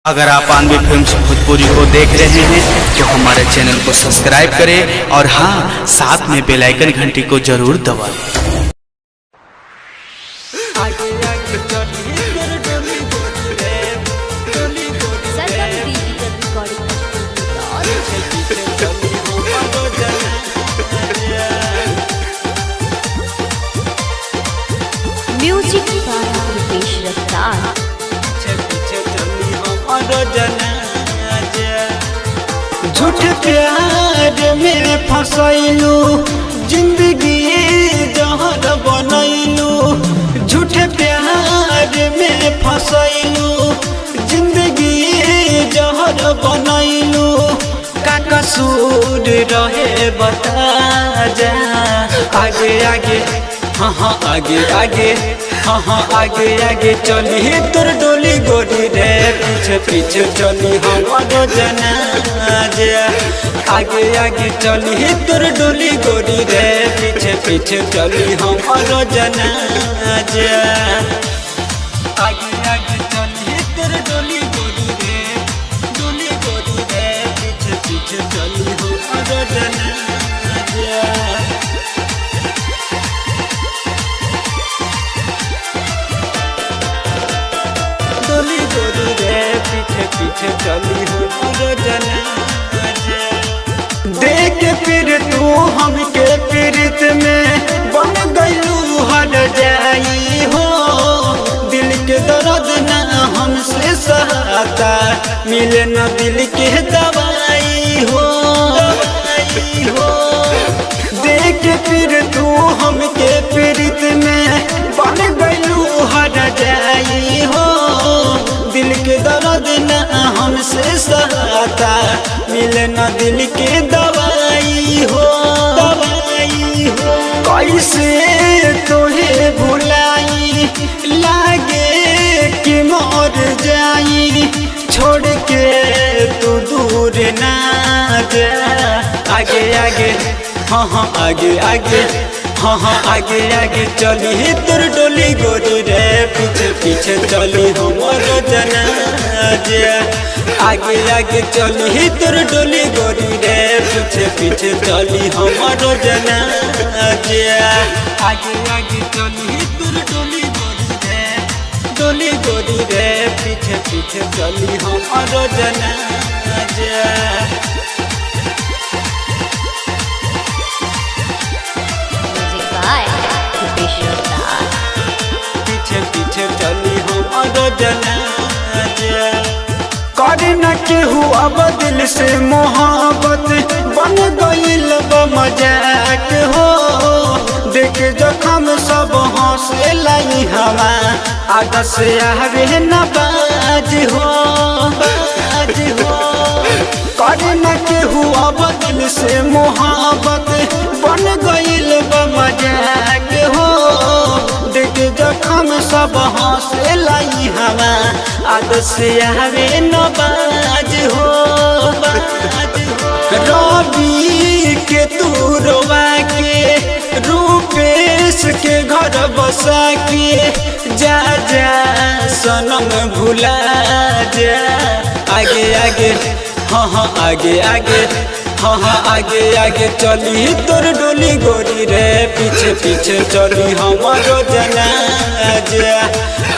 अगर आप आनवी फिल्म्स भोजपुरी को देख रहे हैं तो हमारे चैनल को सब्सक्राइब करें और हाँ, साथ में बेल आइकन घंटी को जरूर दबाएं। म्यूजिक द्वारा रुपेश रफ्तार। झूठ प्यार में फसैलू, जिंदगी जहर बनैलू। झूठ प्यार में फसैलू, जिंदगी जहर बनैलू। का कसूर रहे बता जा। आगे आगे हाँ हाँ आगे आगे हाँ हाँ आगे आगे चली तोर डोली गोरी रे, पीछे पीछे चली हमारो जनाजा। आगे आगे चली तोर डोली गोरी रे, पीछे पीछे चली हमारो जनाजा। आगे आगे चली तोर डोली गोरी रे, डोली गोरी रे, पीछे पीछे चली हमारो जनाजा। डोली गोरी रे, पीछे पीछे चली हो जनाजा। देख फिर तू हमके पीड़ित में बन गईलू हर जाई हो। दिल के दर्द ना हमसे सहता, मिले न दिल के दवाई हो। देख फिर तू हमके पीड़ित में बन गईलू हर जाई हो। दिल के दर्द न हमसे सहता, मिले न दिल के दवाई हो। दवाई हो कैसे तोहे भुलाई, लागे कि मर जाई। छोड़ के तू दूर ना जा। आगे आगे हाँ हाँ आगे आगे हाँ हाँ आगे आगे चली तोर डोली गोरी रे, पीछे पीछे चली हमारो जनाजा। आगे आगे चली तोर डोली गोरी रे, पीछे पीछे चली हमारो जनाजा। आगे आगे चली तोर डोली गोरी रे, डोली गोरी रे, पीछे पीछे चली हमारो जनाजा। पीछे पीछे चली हमारो जनाजा। करे न केहू अब दिल से मोहब्बत, बन गईल मजाक हो। देख जखम सब हंसे लाई हवा, आग से आवे न बाज हो। बाज हो करे न केहू अब दिल से मोहब्बत, बन गईल मजाक हो। देख जखम सब हंसे लाई हवा, आग से आवे न बाज हो। रवि के तू रोवा के, रूपेश के घर बसा के, जा जा सनम भुला जा। आगे आगे हाँ हाँ आगे आगे हाँ हाँ आगे आगे चली तोर डोली गोरी रे, पीछे पीछे चली हमारो जनाजा।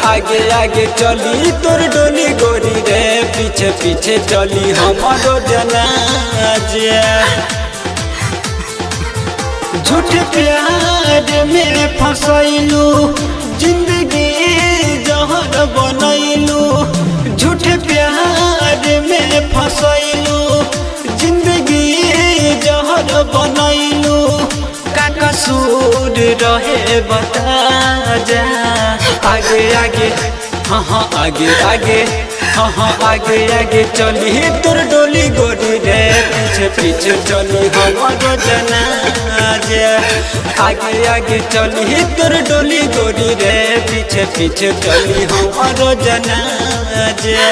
आगे आगे चली तोर डोली गोरी रे, पीछे पीछे चली हमारो जनाजा। झूठ प्यार में फसैलू, जिंदगी जहर बनैलू। झूठ प्यार में फसैलू, जिंदगी जहर बनैलू। का कसूर रहे बता जा। आगे आगे हाँ हाँ आगे आगे हाँ हाँ आगे आगे चली तोर डोली गोरी रे, पीछे पीछे चली हमारो जनाजा। आगे आगे चली तोर डोली गोरी रे, पीछे पीछे चली हमारो जनाजा।